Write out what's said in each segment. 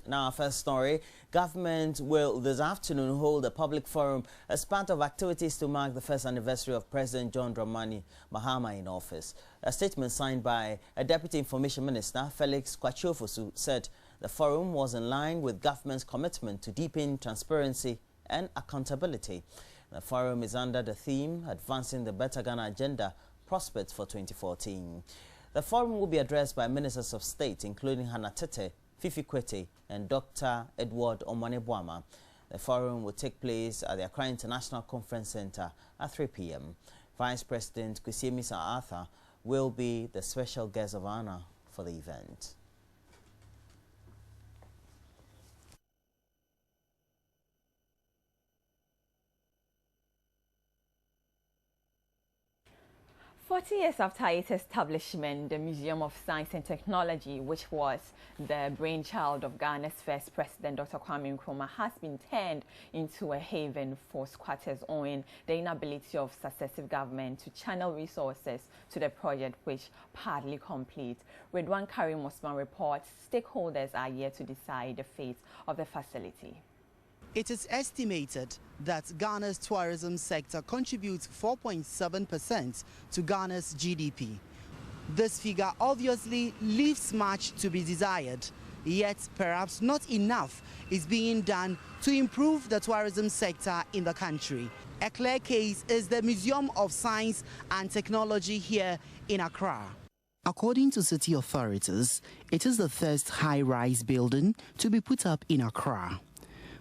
Now, our first story, government will this afternoon hold a public forum as part of activities to mark the first anniversary of President John Dramani Mahama in office. A statement signed by a Deputy Information Minister, Felix Kwachiofosu, said the forum was in line with government's commitment to deepen transparency and accountability. The forum is under the theme, Advancing the Better Ghana Agenda, Prospects for 2014. The forum will be addressed by Ministers of State, including Hannah Tete, Fifi Kwete and Dr. Edward Omanebwama. The forum will take place at the Accra International Conference Center at 3 p.m. Vice President Kwesiemi Sir Arthur will be the special guest of honor for the event. "40 years after its establishment, the Museum of Science and Technology, which was the brainchild of Ghana's first president, Dr. Kwame Nkrumah, has been turned into a haven for squatters owing the inability of successive government to channel resources to the project, which partly complete. Redwan Karim Osman reports stakeholders are yet to decide the fate of the facility. It is estimated that Ghana's tourism sector contributes 4.7% to Ghana's GDP. This figure obviously leaves much to be desired, yet perhaps not enough is being done to improve the tourism sector in the country. A clear case is the Museum of Science and Technology here in Accra. According to city authorities, it is the first high-rise building to be put up in Accra.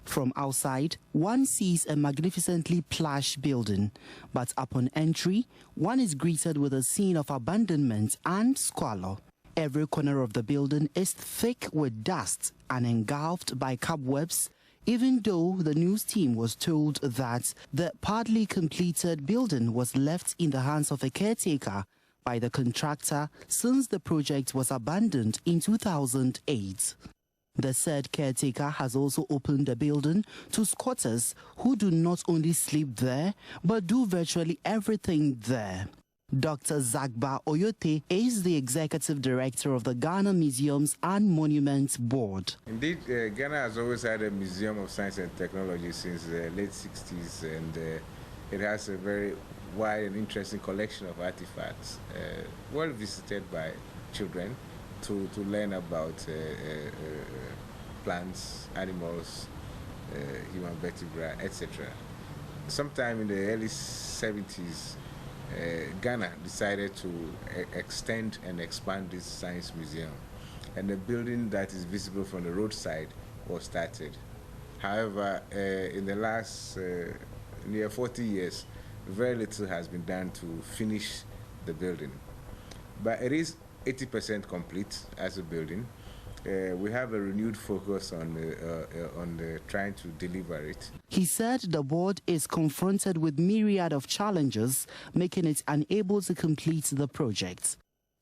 From outside, one sees a magnificently plush building, but upon entry, one is greeted with a scene of abandonment and squalor. Every corner of the building is thick with dust and engulfed by cobwebs, even though the news team was told that the partly completed building was left in the hands of a caretaker by the contractor since the project was abandoned in 2008. The said caretaker has also opened the building to squatters who do not only sleep there, but do virtually everything there. Dr. Zagba Oyote is the executive director of the Ghana Museums and Monuments Board. Indeed, Ghana has always had a Museum of Science and Technology since the late 60s, and it has a very wide and interesting collection of artifacts, well visited by children to learn about plants, animals, human vertebrae, etc. Sometime in the early 70s, Ghana decided to extend and expand this science museum, and the building that is visible from the roadside was started. However, in the last near 40 years, very little has been done to finish the building. But it is 80% complete as a building. We have a renewed focus on trying to deliver it. He said the board is confronted with myriad of challenges, making it unable to complete the project.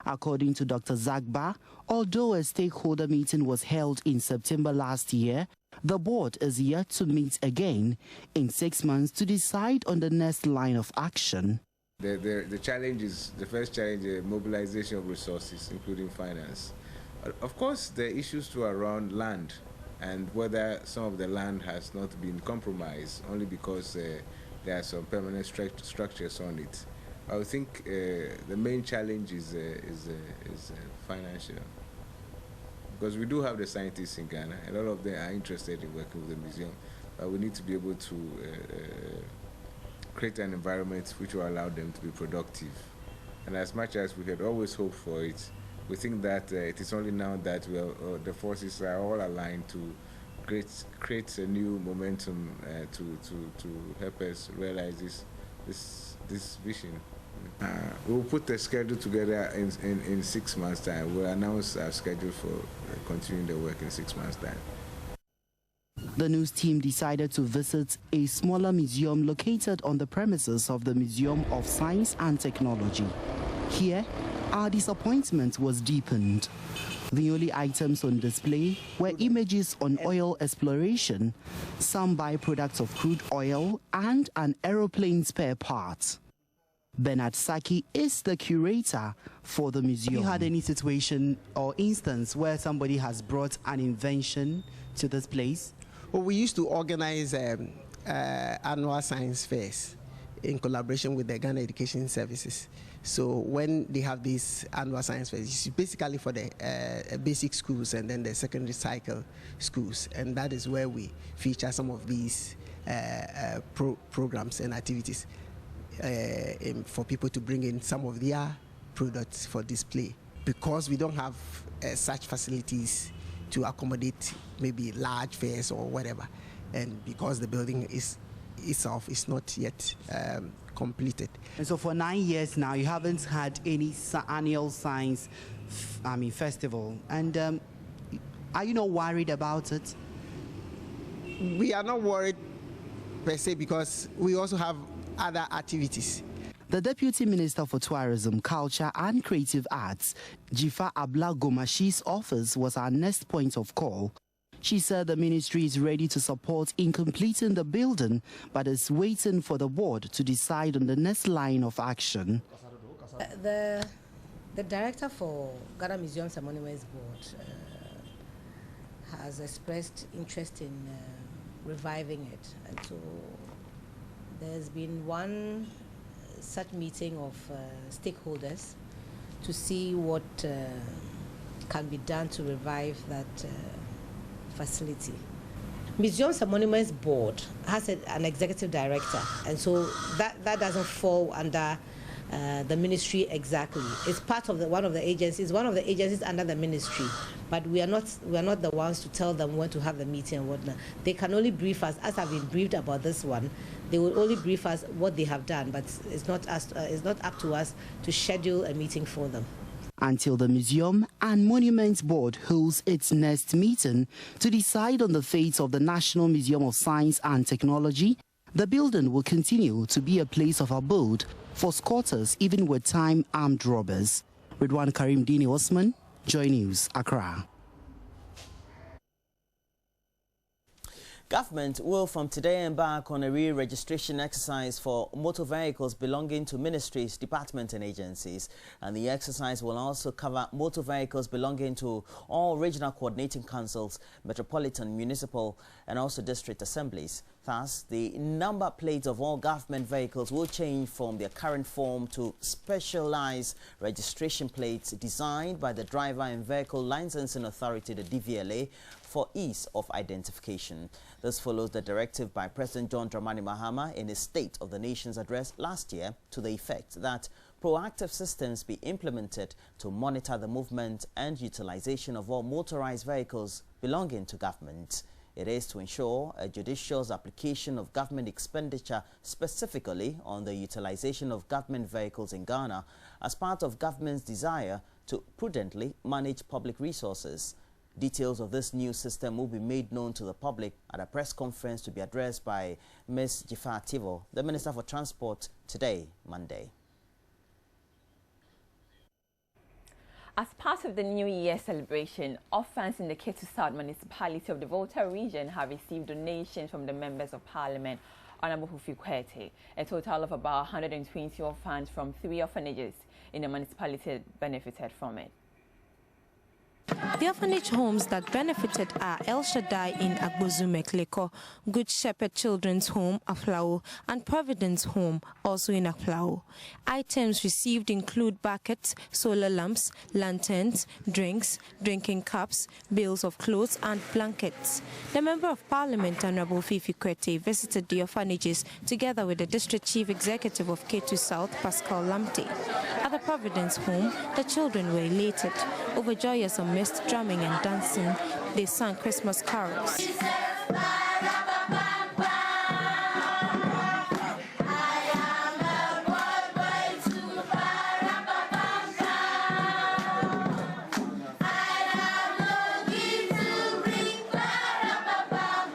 According to Dr. Zagba, although a stakeholder meeting was held in September last year, the board is yet to meet again in 6 months to decide on the next line of action. The challenge is, the first challenge, mobilization of resources, including finance. Of course, the issues too around land and whether some of the land has not been compromised only because there are some permanent structures on it. I think the main challenge is financial. Because we do have the scientists in Ghana, and all of them are interested in working with the museum, but we need to be able to create an environment which will allow them to be productive. And as much as we had always hoped for it, we think that it is only now that the forces are all aligned to create a new momentum to help us realize this vision. We'll put the schedule together in 6 months' time. We'll announce our schedule for continuing the work in 6 months' time. The news team decided to visit a smaller museum located on the premises of the Museum of Science and Technology. Here, our disappointment was deepened. The only items on display were images on oil exploration, some byproducts of crude oil, and an aeroplane spare part. Bernard Saki is the curator for the museum. Have you had any situation or instance where somebody has brought an invention to this place? Well, we used to organize annual science fairs in collaboration with the Ghana Education Services. So when they have these annual science fairs, it's basically for the basic schools and then the secondary cycle schools. And that is where we feature some of these programs and activities for people to bring in some of their products for display. Because we don't have such facilities to accommodate maybe large fairs or whatever. And because the building itself is not yet completed. And so for 9 years now, you haven't had any annual science festival. And are you not worried about it? We are not worried per se because we also have other activities. The Deputy Minister for Tourism, Culture and Creative Arts, Jifa Abla Gomashi's office was our next point of call. She said the ministry is ready to support in completing the building, but is waiting for the board to decide on the next line of action. The director for Ghana Museums and Monuments Board has expressed interest in reviving it. And so there's been one such meeting of stakeholders to see what can be done to revive that facility. Museums and Monuments Board has an executive director, and so that doesn't fall under the ministry exactly. It's part of one of the agencies under the ministry, but we are not the ones to tell them when to have the meeting and whatnot. They can only brief us, as I've been briefed about this one. They will only brief us what they have done, but it's not up to us to schedule a meeting for them. Until the Museum and Monuments Board holds its next meeting to decide on the fate of the National Museum of Science and Technology, the building will continue to be a place of abode for squatters, even with time armed robbers. Ridwan Karim Dini Osman, Joy News, Accra. Government will from today embark on a re-registration exercise for motor vehicles belonging to ministries, departments and agencies. And the exercise will also cover motor vehicles belonging to all regional coordinating councils, metropolitan, municipal and also district assemblies. Thus, the number plates of all government vehicles will change from their current form to specialized registration plates designed by the Driver and Vehicle Licensing Authority, the DVLA, for ease of identification. This follows the directive by President John Dramani Mahama in his State of the Nation's address last year to the effect that proactive systems be implemented to monitor the movement and utilization of all motorized vehicles belonging to government. It is to ensure a judicious application of government expenditure, specifically on the utilization of government vehicles in Ghana, as part of government's desire to prudently manage public resources. Details of this new system will be made known to the public at a press conference to be addressed by Ms. Jifa Tivo, the Minister for Transport, today, Monday. As part of the New Year celebration, orphans in the Ketu South municipality of the Volta region have received donations from the members of Parliament, Honorable Hufi Kwete. A total of about 120 orphans from 3 orphanages in the municipality benefited from it. The orphanage homes that benefited are El Shaddai in Agbozumekleko, Good Shepherd Children's Home, Aflao, and Providence Home, also in Aflao. Items received include buckets, solar lamps, lanterns, drinks, drinking cups, bales of clothes, and blankets. The Member of Parliament, Honorable Fifi Kwete, visited the orphanages together with the District Chief Executive of Ketu South, Pascal Lamte. At the Providence Home, the children were elated. Overjoyous amidst drumming and dancing, they sang Christmas carols.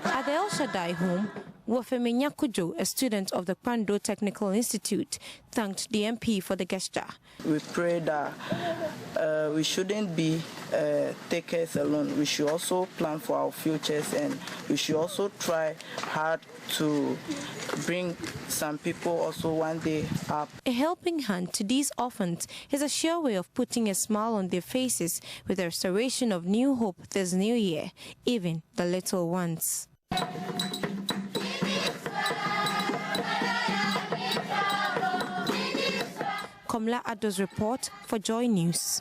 At the El Shaddai home, Wofemi Nyakujo, a student of the Kwando Technical Institute, thanked the MP for the gesture. We pray that we shouldn't be takers alone. We should also plan for our futures, and we should also try hard to bring some people also one day up. A helping hand to these orphans is a sure way of putting a smile on their faces with the restoration of new hope this new year, even the little ones. Komla Ado's report for Joy News.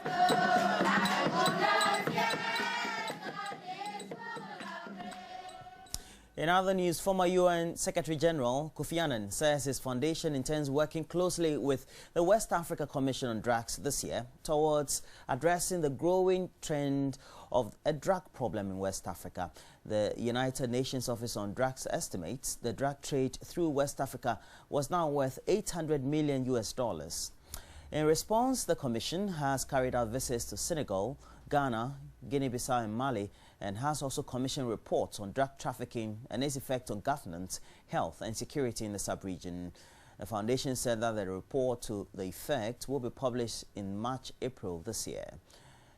In other news, former UN Secretary General Kofi Annan says his foundation intends working closely with the West Africa Commission on Drugs this year towards addressing the growing trend of a drug problem in West Africa. The United Nations Office on Drugs estimates the drug trade through West Africa was now worth $800 million. In response, the Commission has carried out visits to Senegal, Ghana, Guinea-Bissau and Mali, and has also commissioned reports on drug trafficking and its effect on governance, health and security in the sub-region. The foundation said that the report to the effect will be published in March-April this year.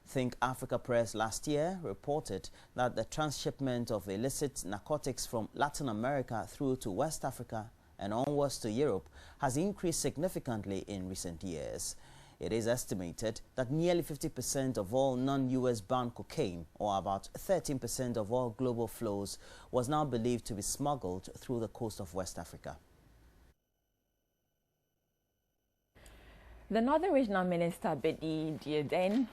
Think Africa Press last year reported that the transshipment of illicit narcotics from Latin America through to West Africa and onwards to Europe has increased significantly in recent years. It is estimated that nearly 50% of all non-US bound cocaine, or about 13% of all global flows, was now believed to be smuggled through the coast of West Africa. The Northern Regional Minister, Bedi Dieden,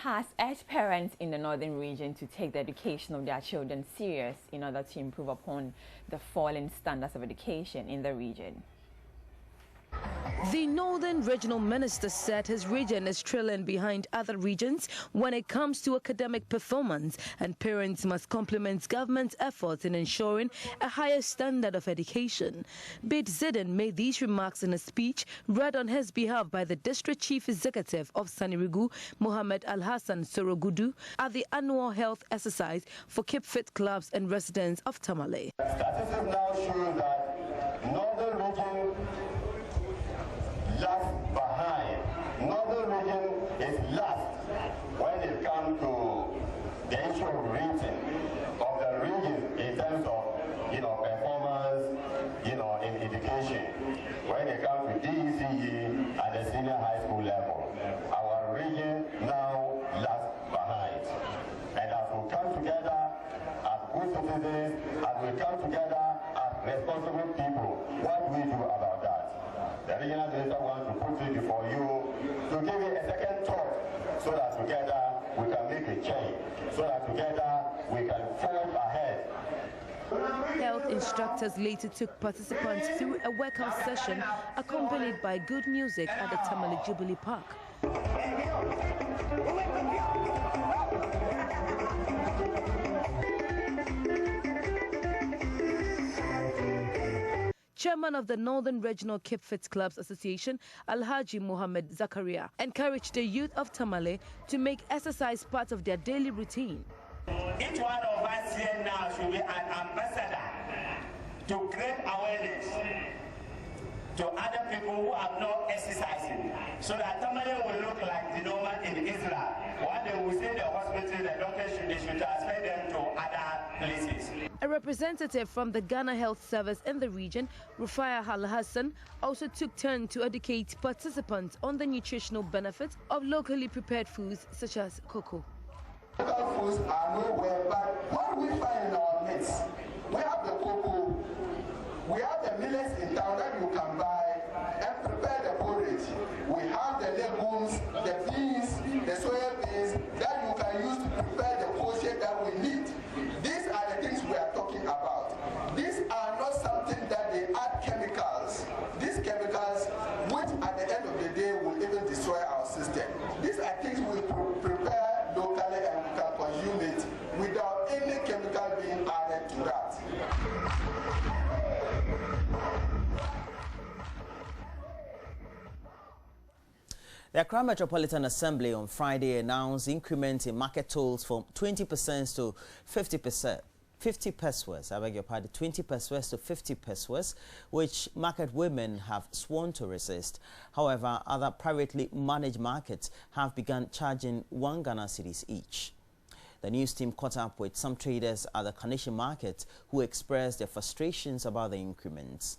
has urged parents in the northern region to take the education of their children serious in order to improve upon the falling standards of education in the region. The Northern Regional Minister said his region is trailing behind other regions when it comes to academic performance, and parents must complement government's efforts in ensuring a higher standard of education. Bid Zidane made these remarks in a speech read on his behalf by the District Chief Executive of Sanirigu, Mohammed Al-Hassan Sorogudu, at the annual health exercise for Keep Fit clubs and residents of Tamale. Statistics now show that Northern region lags behind. Northern region is last when it comes to the issue of rating of the region in terms of, performance, in education. When it comes to DECE at the senior high school level, our region now lags behind. And as we come together as good citizens, as we come together as responsible people, what do we do about that? The regional minister wants to put it before you to give it a second thought so that together we can make a change, so that together we can forge ahead. Health instructors later took participants through a workout session accompanied by good music at the Tamale Jubilee Park. Chairman of the Northern Regional Keep Fit Clubs Association, Alhaji Mohammed Zakaria, encouraged the youth of Tamale to make exercise part of their daily routine. Each one of us here now should be an ambassador to create awareness to other people who are not exercising, so that Tamale will look like the normal in Israel. One day we say the hospital, the doctors should transfer them to other places. A representative from the Ghana Health Service in the region, Rufaya Al-Hassan, also took turn to educate participants on the nutritional benefits of locally prepared foods such as cocoa. Local foods are nowhere, but what we find in our midst, we have the cocoa, we have the millets in town that you can buy and prepare the porridge. We have the legumes, the beans, the soya beans that you can use to prepare the portion that we need. These are the things we are talking about. These are not something that they add chemicals. These chemicals, which at the end of the day will even destroy our system. These are things we prepare locally and we can consume it without any chemical being added to that. The Accra Metropolitan Assembly on Friday announced increment in market tolls from 20% to 50%. 50 pesos, I beg your pardon, 20 pesos to 50 pesos, which market women have sworn to resist. However, other privately managed markets have begun charging 1 Ghana cedis each. The news team caught up with some traders at the Carnation market who expressed their frustrations about the increments.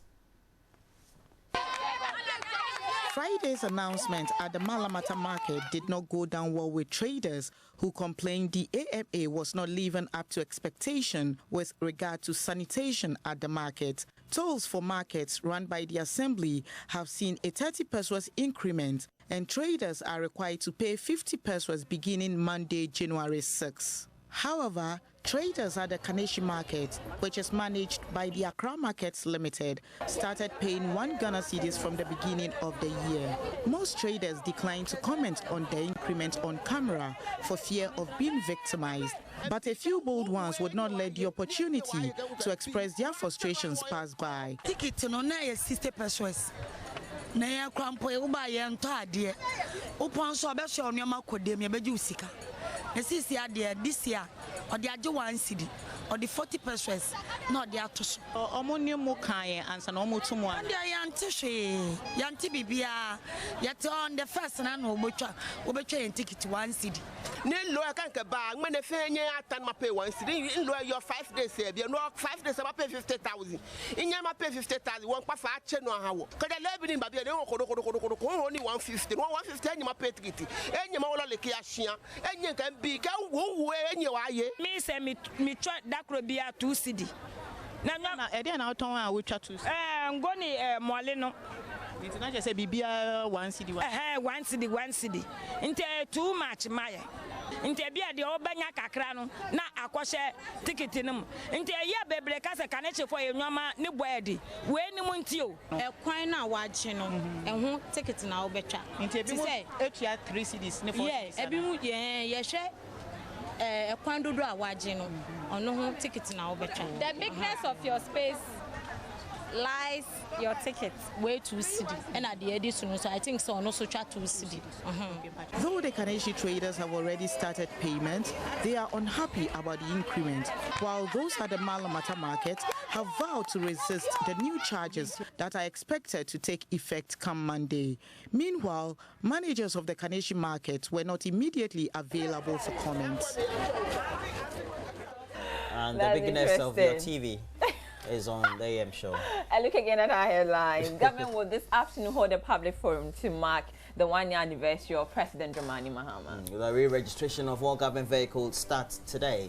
Friday's announcement at the Malamata market did not go down well with traders who complained the AMA was not living up to expectation with regard to sanitation at the market. Tolls for markets run by the Assembly have seen a 30 pesos increment, and traders are required to pay 50 pesos beginning Monday, January 6. However, traders at the Carnation market, which is managed by the Accra Markets Limited, started paying 1 Ghana cedis from the beginning of the year. Most traders declined to comment on the increment on camera for fear of being victimized, but a few bold ones would not let the opportunity to express their frustrations pass by. Ticket no na 60 pesos. Na ya kwampo e uba ye nto ade. Upon so be so onoma kodem ye beji usika. Na sisi ade this year or the aje 1 cedi or the 40 pesos no the atoso. Omoni mo kan ansa na omotu mo an. Ade yante hwe yante bibia yate on the first na no obetwa yen ticket 1 cedi. Ne lo kan ka ba ngene fe nya atan ma pay 1 cedi in lo your 5 days e bia no 5 days ma pay 50,000 inya ma pay 50,000 won pa fa ache no hawo ka da lebi ni ba bia ne ko ni 150 no 150 anya ma pay ticket enya ma wolo leke ahia enya kan bi ka wo enya wa ye me say me twa dakro bia 2 cedi na e dey na ton a we twa 2 cedi ngoni mole no international say bibia 1 cedi 1 cedi 1 cedi inte too much maye inte bia de obanya kakra no na akɔhye ticket nim inte ya bebre ka se Carnation for enwama ne boadi we ni mu ntio ekwan na waagye no ɛho ticket na obetwa inte bi mu etua 3 cedis ne 4 cedis ebi mu ye hwɛ ekwan dodo a waagye no ɔno ho ticket na obetwa. The bigness of your space lies your ticket way 2 cedi and at the edition so I think so no so 2 cedi. Though the Carnation traders have already started payment, they are unhappy about the increment, while those at the Malamata market have vowed to resist the new charges that are expected to take effect come Monday. Meanwhile, managers of the Carnation market were not immediately available for comments. And the bigness of your TV is on the AM show. I look again at our headlines. Government will this afternoon hold a public forum to mark the 1-year anniversary of President Dramani Mahama. The re-registration of all government vehicles starts today.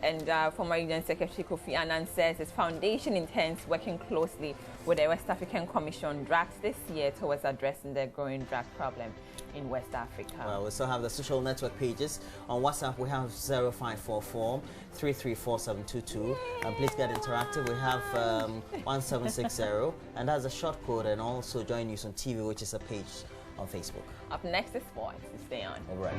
And former Region Secretary Kofi Annan says his foundation intends working closely with the West African Commission drugs this year towards addressing the growing drug problem in West Africa. Well, we still have the social network pages. On WhatsApp, we have 0544 334722. And please get interactive. We have 1760, and that's a short code, and also Join News on TV, which is a page on Facebook. Up next is sports. Stay on. All right.